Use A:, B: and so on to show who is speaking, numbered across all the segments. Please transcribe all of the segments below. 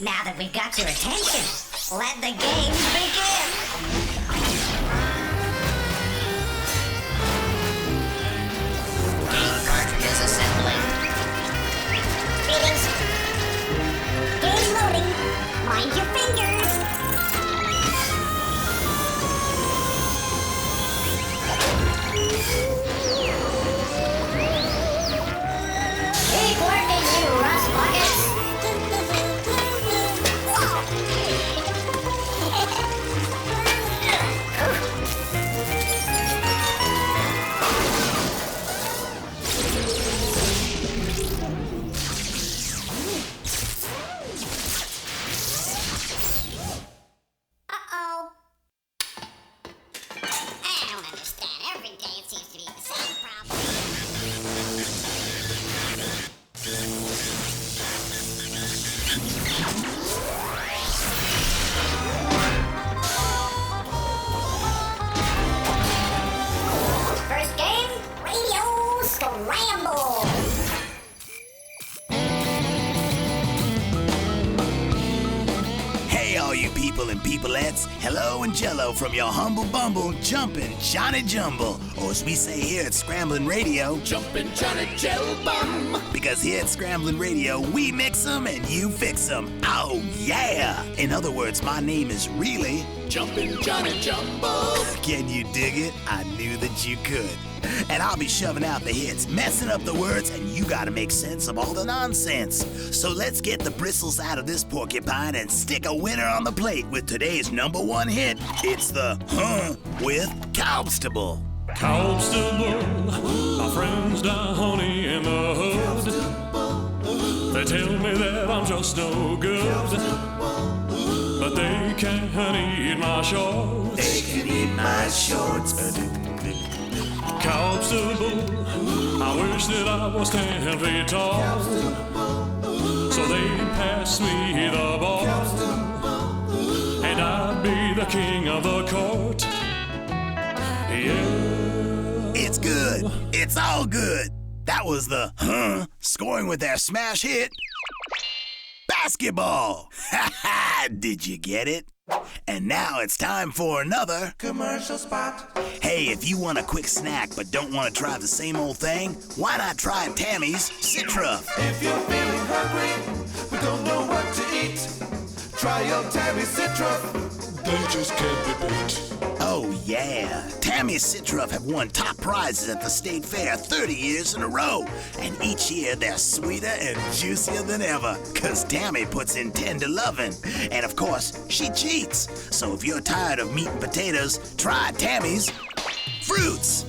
A: Now that we've got your attention, let the games begin! Game cartridges assembling. Greetings. Game loading. Mind your fingers. Keep working, you rust buckets. First game, Radio Scramble!
B: Hey, all you people and peopleettes, hello and jello from your humble bumble, Jumpin' Johnny Jumble, or as we say here at Scramblin' Radio,
C: Jumpin' Johnny Jellbum.
B: Because here at Scramblin' Radio, we mix 'em and you fix 'em. Oh yeah! In other words, my name is really
C: Jumpin' Johnny Jumbo.
B: Can you dig it? I knew that you could. And I'll be shoving out the hits, messing up the words, and you gotta make sense of all the nonsense. So let's get the bristles out of this porcupine and stick a winner on the plate with today's #1 hit. It's the with Constable.
D: Constable, my friends down in the hood, they tell me that I'm just no good, but they can't eat my shorts.
B: They can eat my shorts.
D: Constable, I wish that I was 10 feet tall, so they pass me the ball, and I'd be the king of the court. Yeah.
B: It's good. It's all good. That was the scoring with their smash hit, Basketball. Ha ha! Did you get it? And now it's time for another
C: Commercial spot.
B: Hey, if you want a quick snack but don't want to try the same old thing, why not try Tammy's Citruff?
C: If you're feeling hungry, but don't know what to eat, try your Tammy Citruff. They just can't be beat.
B: Oh yeah, Tammy's Citruff have won top prizes at the State Fair 30 years in a row. And each year they're sweeter and juicier than ever, cause Tammy puts in tender loving. And of course, she cheats. So if you're tired of meat and potatoes, try Tammy's Fruits.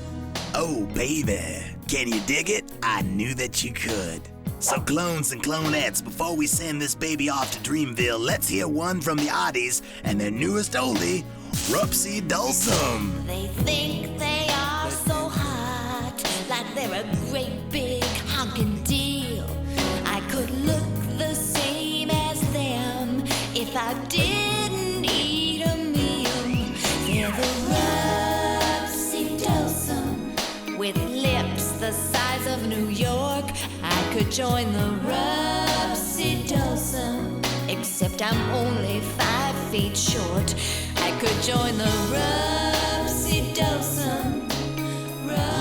B: Oh baby, can you dig it? I knew that you could. So clones and clonettes, before we send this baby off to Dreamville, let's hear one from the Oddies and their newest oldie, Rupsy Dulcum.
E: They think they are so hot, like they're a great big honkin' deal. I could look the same as them if I didn't eat a meal. They're the Rupsy Dulcum, with lips the size of New York. I could join the Rupsy Dulcum, except I'm only 5 feet short. I could join the Rupsy Dulcum.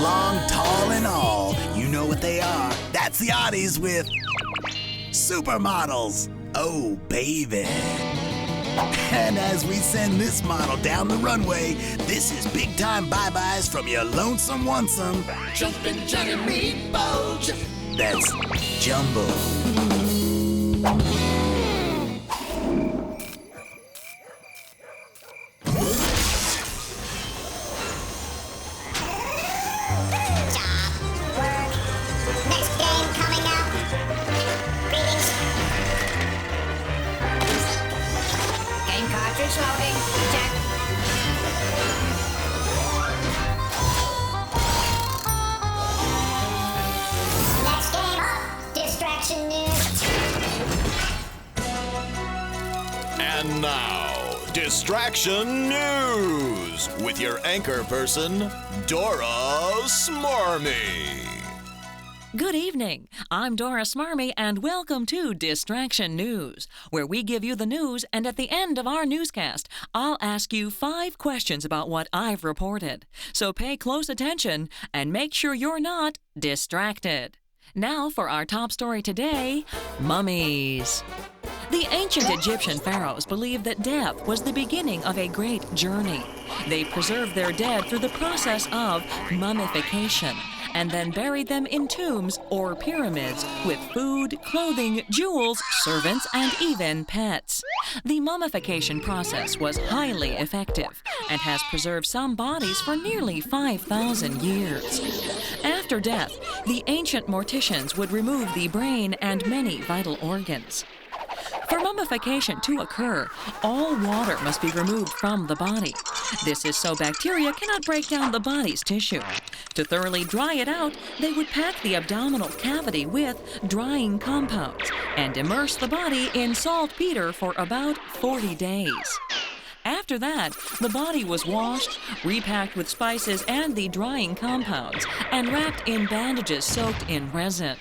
B: Long, tall, and all, you know what they are. That's the Oddies with Supermodels. Oh, baby. And as we send this model down the runway, this is big time bye-byes from your lonesome onesome.
C: Jumpin' Johnny Meatball.
B: That's Jumbo.
A: Next game coming up. Greetings. Game cartridge loading. Check.
F: And now, Distraction News with your anchor person, Dora Smarmy.
G: Good evening. I'm Dora Smarmy, and welcome to Distraction News, where we give you the news, and at the end of our newscast, I'll ask you 5 questions about what I've reported. So pay close attention and make sure you're not distracted. Now for our top story today, mummies. The ancient Egyptian pharaohs believed that death was the beginning of a great journey. They preserved their dead through the process of mummification and then buried them in tombs or pyramids with food, clothing, jewels, servants, and even pets. The mummification process was highly effective and has preserved some bodies for nearly 5,000 years. After death, the ancient morticians would remove the brain and many vital organs. For mummification to occur, all water must be removed from the body. This is so bacteria cannot break down the body's tissue. To thoroughly dry it out, they would pack the abdominal cavity with drying compounds and immerse the body in saltpeter for about 40 days. After that, the body was washed, repacked with spices and the drying compounds, and wrapped in bandages soaked in resin.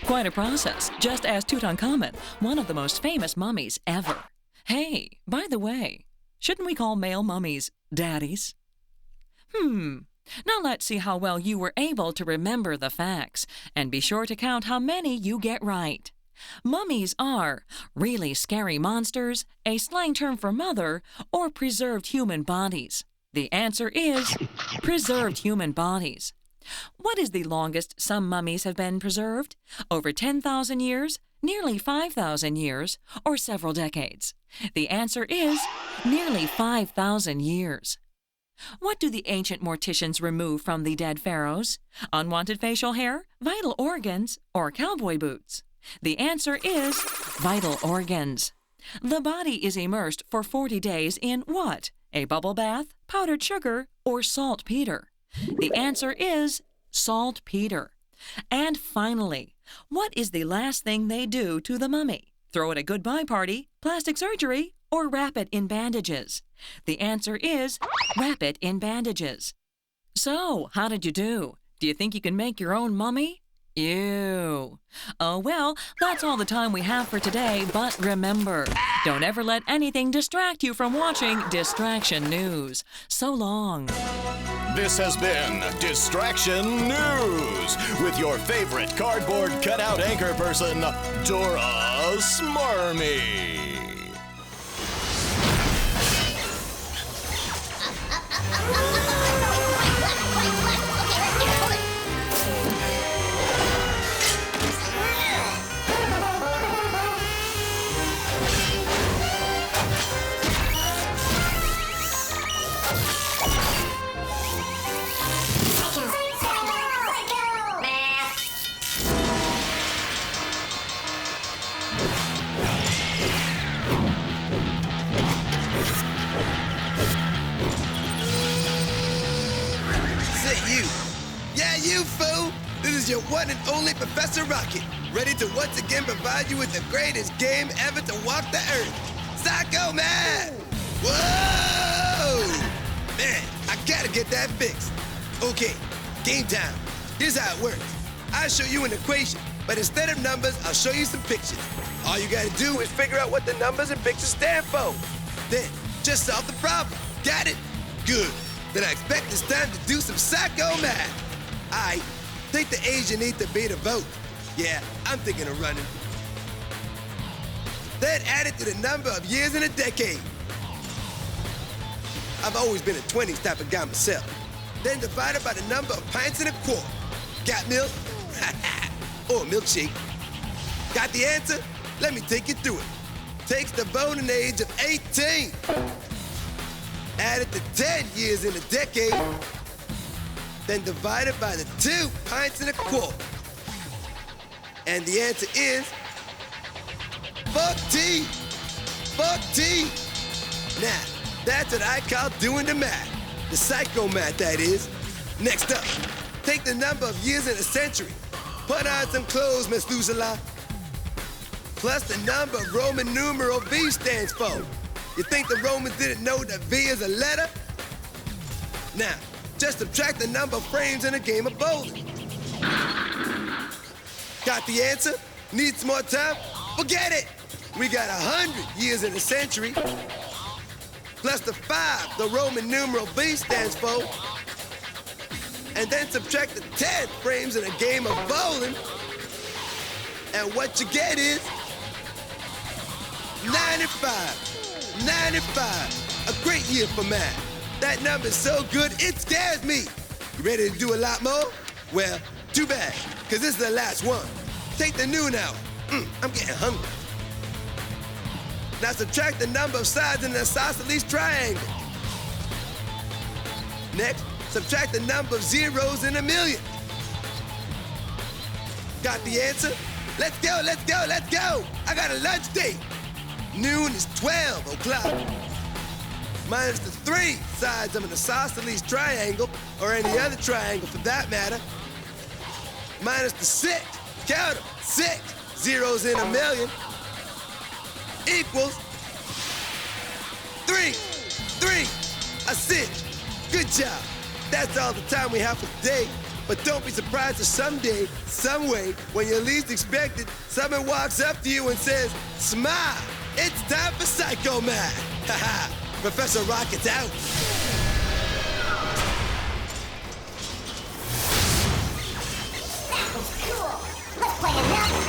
G: Quite a process, just as Tutankhamun, one of the most famous mummies ever. Hey, by the way, shouldn't we call male mummies daddies? Now let's see how well you were able to remember the facts, and be sure to count how many you get right. Mummies are really scary monsters, a slang term for mother, or preserved human bodies. The answer is preserved human bodies. What is the longest some mummies have been preserved? Over 10,000 years, nearly 5,000 years, or several decades? The answer is nearly 5,000 years. What do the ancient morticians remove from the dead pharaohs? Unwanted facial hair, vital organs, or cowboy boots? The answer is vital organs. The body is immersed for 40 days in what? A bubble bath, powdered sugar, or saltpeter? The answer is saltpeter. And finally, what is the last thing they do to the mummy? Throw it a goodbye party, plastic surgery, or wrap it in bandages? The answer is wrap it in bandages. So, how did you do? Do you think you can make your own mummy? Ew. Oh well, that's all the time we have for today, but remember, don't ever let anything distract you from watching Distraction News. So long.
F: This has been Distraction News with your favorite cardboard cutout anchor person, Dora Smarmy.
H: You fool! This is your one and only Professor Rocket, ready to once again provide you with the greatest game ever to walk the earth. Psycho Man! Whoa! Man, I gotta get that fixed. Okay, game time. Here's how it works. I'll show you an equation, but instead of numbers, I'll show you some pictures. All you gotta do is figure out what the numbers and pictures stand for. Then, just solve the problem. Got it? Good. Then I expect it's time to do some psycho math. I think the age you need to be to vote. Yeah, I'm thinking of running. Then add it to the number of years in a decade. I've always been a 20s type of guy myself. Then divide it by the number of pints in a quart. Got milk? Or a milkshake. Got the answer? Let me take you through it. Takes the voting age of 18. Add it to 10 years in a decade. Then divide it by the 2 pints in a quart. And the answer is 14. 14. Now, that's what I call doing the math. The psycho math, that is. Next up, take the number of years in a century. Put on some clothes, Miss Lucilla. Plus the number of Roman numeral V stands for. You think the Romans didn't know that V is a letter? Now, just subtract the number of frames in a game of bowling. Got the answer? Need some more time? Forget it! We got 100 years in a century, plus the 5 the Roman numeral V stands for, and then subtract the 10 frames in a game of bowling, and what you get is 95. 95. A great year for math. That number's so good, it scares me. You ready to do a lot more? Well, too bad, because this is the last one. Take the noon out. I'm getting hungry. Now subtract the number of sides in an isosceles triangle. Next, subtract the number of zeros in a million. Got the answer? Let's go, let's go, let's go! I got a lunch date. Noon is 12 o'clock. Minus the 3 sides of an isosceles triangle, or any other triangle for that matter. Minus the 6, count them, 6 zeros in a million, equals 3, a cinch. Good job. That's all the time we have for today. But don't be surprised if someday, some way, when you least expect it, someone walks up to you and says, "Smile, it's time for Psycho Math." Haha, Professor Rocket's out.
A: That was cool. Let's play another.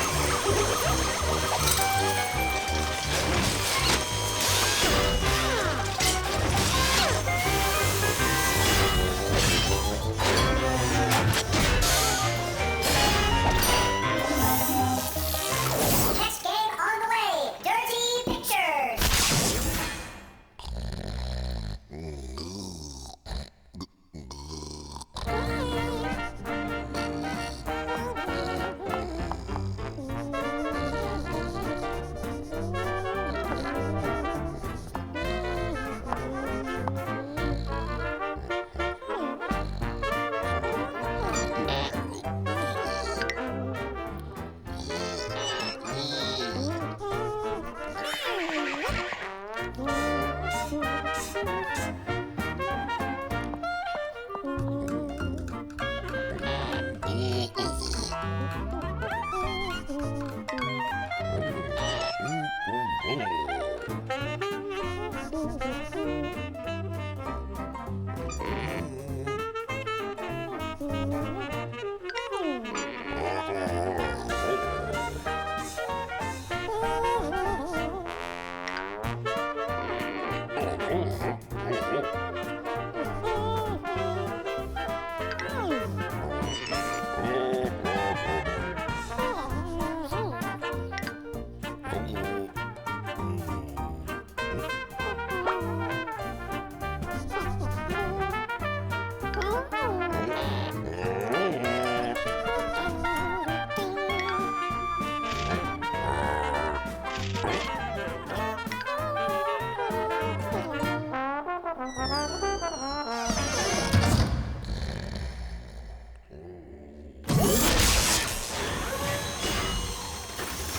A: Next game on the way. Dirty Pictures.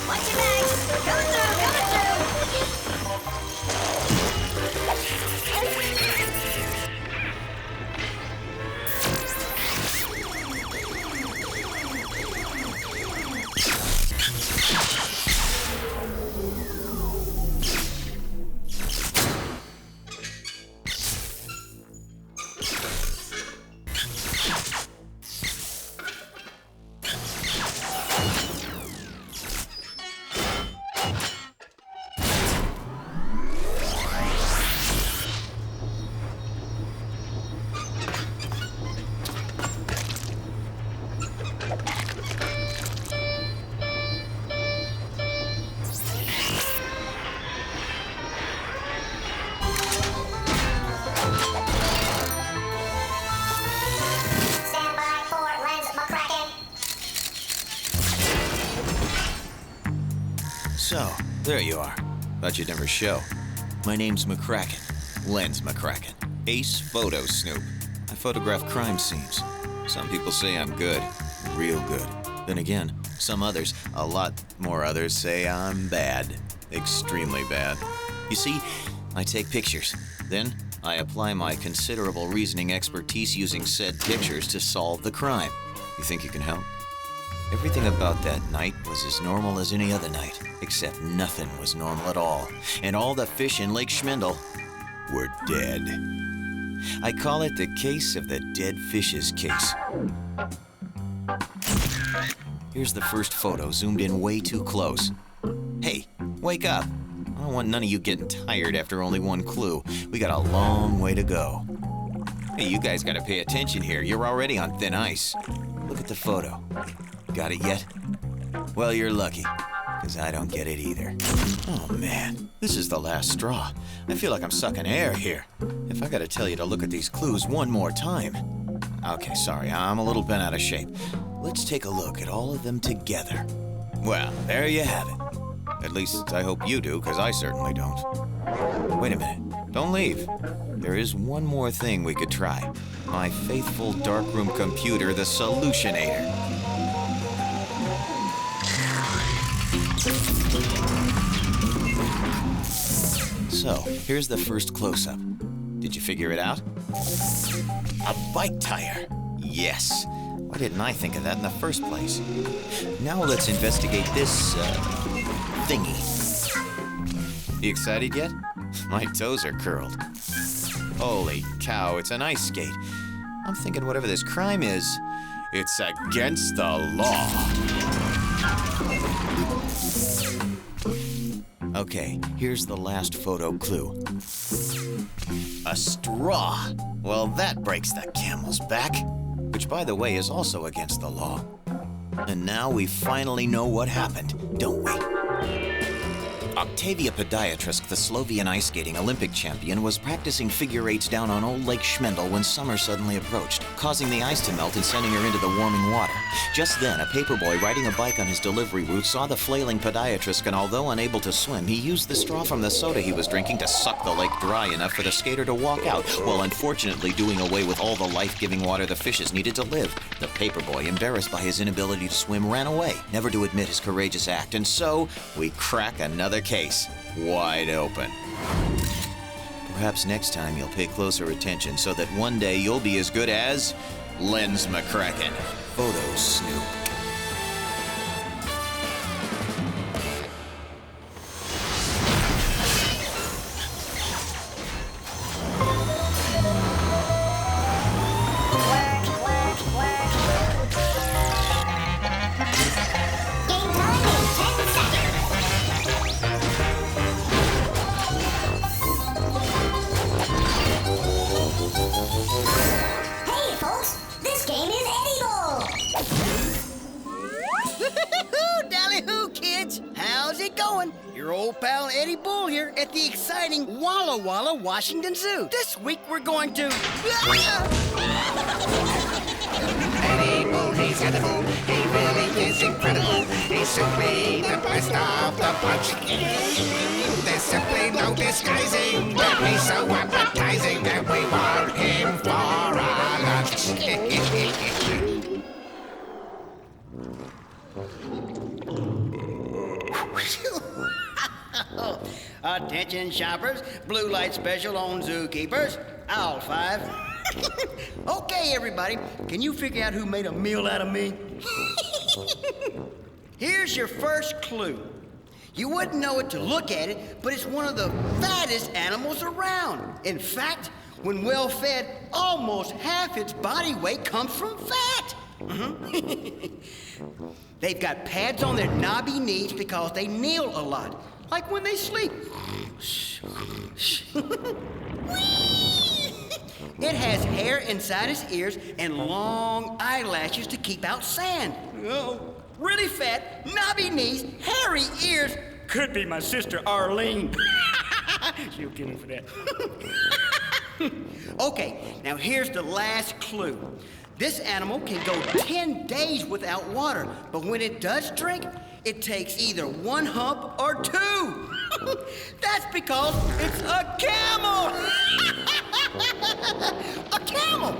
A: Watch your backs. Coming through, coming through. Stand by for lens McCracken.
I: So, there you are. Thought you'd never show. My name's McCracken. Lens McCracken. Ace Photo Snoop. I photograph crime scenes. Some people say I'm good. Real good. Then again, some others, a lot more others, say I'm bad. Extremely bad. You see, I take pictures. Then, I apply my considerable reasoning expertise using said pictures to solve the crime. You think you can help? Everything about that night was as normal as any other night, except nothing was normal at all. And all the fish in Lake Schmindel were dead. I call it the case of the dead fishes case. Here's the first photo, zoomed in way too close. Hey, wake up. I don't want none of you getting tired after only one clue. We got a long way to go. Hey, you guys gotta pay attention here. You're already on thin ice. Look at the photo. Got it yet? Well, you're lucky, because I don't get it either. Oh, man, this is the last straw. I feel like I'm sucking air here. If I gotta tell you to look at these clues one more time. Okay, sorry, I'm a little bent out of shape. Let's take a look at all of them together. Well, there you have it. At least I hope you do, because I certainly don't. Wait a minute. Don't leave. There is one more thing we could try. My faithful darkroom computer, the Solutionator. So, here's the first close-up. Did you figure it out? A bike tire. Yes. Why didn't I think of that in the first place? Now let's investigate this, thingy. You excited yet? My toes are curled. Holy cow, it's an ice skate. I'm thinking whatever this crime is, it's against the law. Okay, here's the last photo clue. A straw. Well, that breaks the camel's back, which, by the way, is also against the law. And now we finally know what happened, don't we? Octavia Podiatrisk, the Slovian ice skating Olympic champion, was practicing figure eights down on Old Lake Schmindel when summer suddenly approached, causing the ice to melt and sending her into the warming water. Just then, a paperboy riding a bike on his delivery route saw the flailing Podiatrisk, and although unable to swim, he used the straw from the soda he was drinking to suck the lake dry enough for the skater to walk out, while unfortunately doing away with all the life-giving water the fishes needed to live. The paperboy, embarrassed by his inability to swim, ran away, never to admit his courageous act, and so we crack another case wide open. Perhaps next time you'll pay closer attention so that one day you'll be as good as Lens McCracken, Photo Snoop.
J: At the exciting Walla Walla Washington Zoo. This week we're going to...
K: Eddie Bull, he's edible. He really is incredible. He's simply the best of the bunch. There's simply no disguising that he's so appetizing that we want him for our lunch.
J: Attention shoppers, blue light special on zookeepers. Aisle 5. Okay, everybody, can you figure out who made a meal out of me? Here's your first clue. You wouldn't know it to look at it, but it's one of the fattest animals around. In fact, when well fed, almost half its body weight comes from fat. They've got pads on their knobby knees because they kneel a lot, like when they sleep. It has hair inside its ears and long eyelashes to keep out sand. Oh, really fat, knobby knees, hairy ears. Could be my sister Arlene. She'll kill me for that. Okay, now here's the last clue. This animal can go 10 days without water, but when it does drink, it takes either one hump or two. That's because it's a camel. A camel,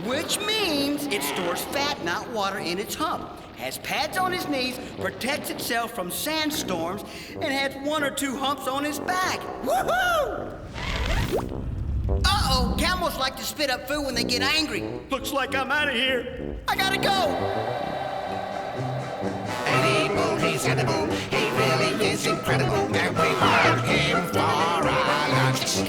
J: which means it stores fat, not water, in its hump, has pads on its knees, protects itself from sandstorms, and has one or two humps on its back. Woohoo! Uh-oh, camels like to spit up food when they get angry.
D: Looks like I'm out of here.
J: I gotta go.
K: Edible, he's edible. He really is incredible. And we want him for our lunch.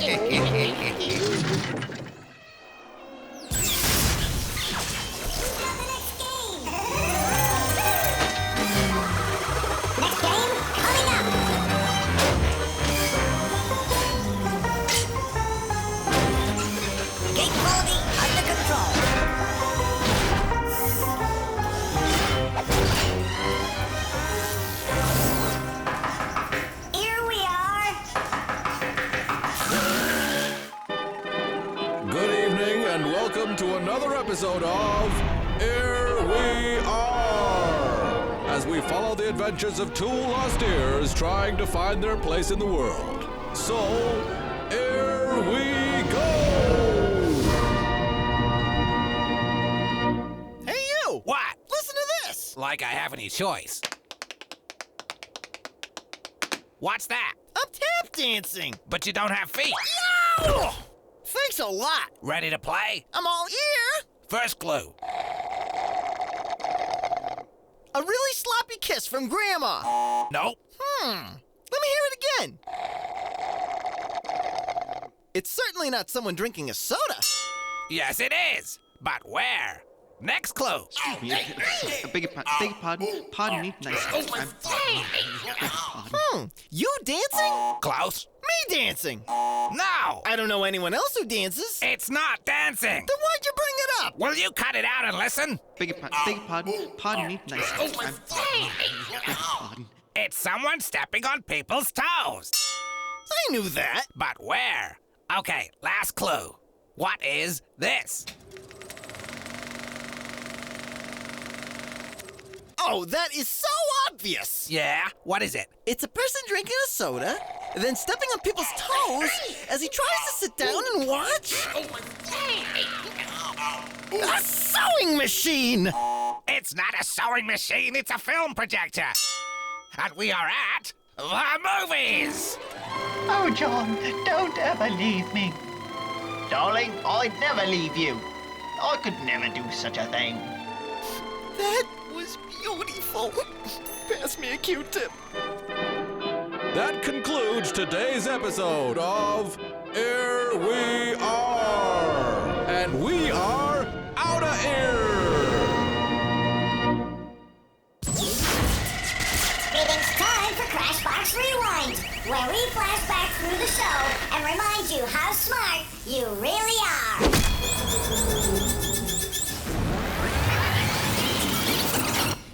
C: To another episode of Here We Are, as we follow the adventures of two lost ears trying to find their place in the world. So, here we go!
L: Hey you! What? Listen to this! Like I have any choice. What's that? I'm tap dancing! But you don't have feet! No! Thanks a lot. Ready to play? I'm all ear. First clue. A really sloppy kiss from Grandma. Nope. Let me hear it again. It's certainly not someone drinking a soda. Yes, it is. But where? Next clue.
M: Beg your pardon. Pardon me. Nice.
L: You dancing?
D: Klaus?
L: Me dancing? No. I don't know anyone else who dances.
D: It's not dancing.
L: Then why'd you bring it up?
D: Will you cut it out and listen?
M: Beg your pardon. Pardon me. Nice.
D: It's someone stepping on people's toes.
L: I knew that.
D: But where? Okay, last clue. What is this?
L: Oh, that is so obvious!
D: Yeah? What is it?
L: It's a person drinking a soda, then stepping on people's toes as he tries to sit down and watch. A sewing machine!
D: It's not a sewing machine, it's a film projector. And we are at the movies!
N: Oh, John, don't ever leave me. Darling, I'd never leave you. I could never do such a thing.
L: That was beautiful. Pass me a Q-tip.
C: That concludes today's episode of Here We Are. And we are out of here.
A: It's time for Crashbox Rewind, where we flash back through the show and remind you how smart you really are.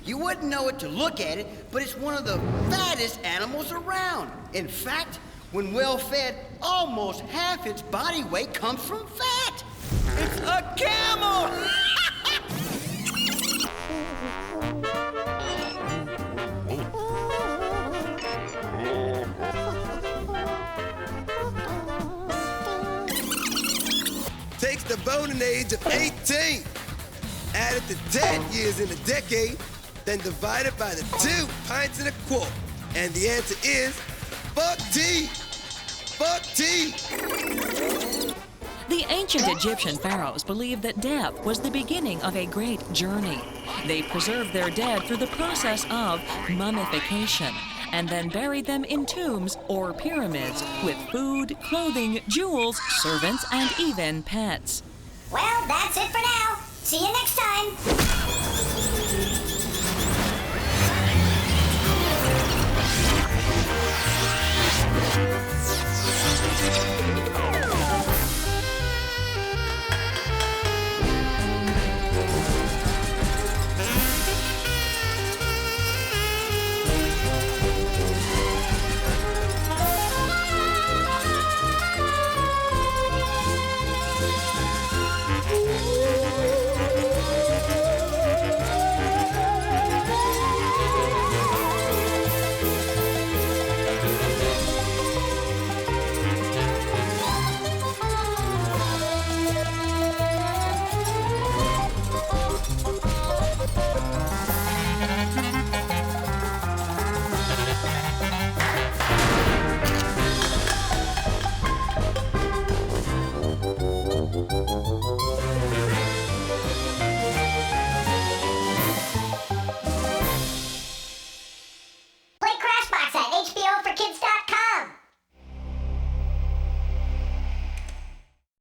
J: You wouldn't know it to look at it, but it's one of the fattest animals around. In fact, when well fed, almost half its body weight comes from fat. It's a camel!
H: Takes the boning age of 18. Added to 10 years in a decade, then divided by the 2 pints and a quart. And the answer is fuck tea. Fuck tea.
G: The ancient Egyptian pharaohs believed that death was the beginning of a great journey. They preserved their dead through the process of mummification and then buried them in tombs or pyramids with food, clothing, jewels, servants, and even pets.
A: Well, that's it for now. See you next time.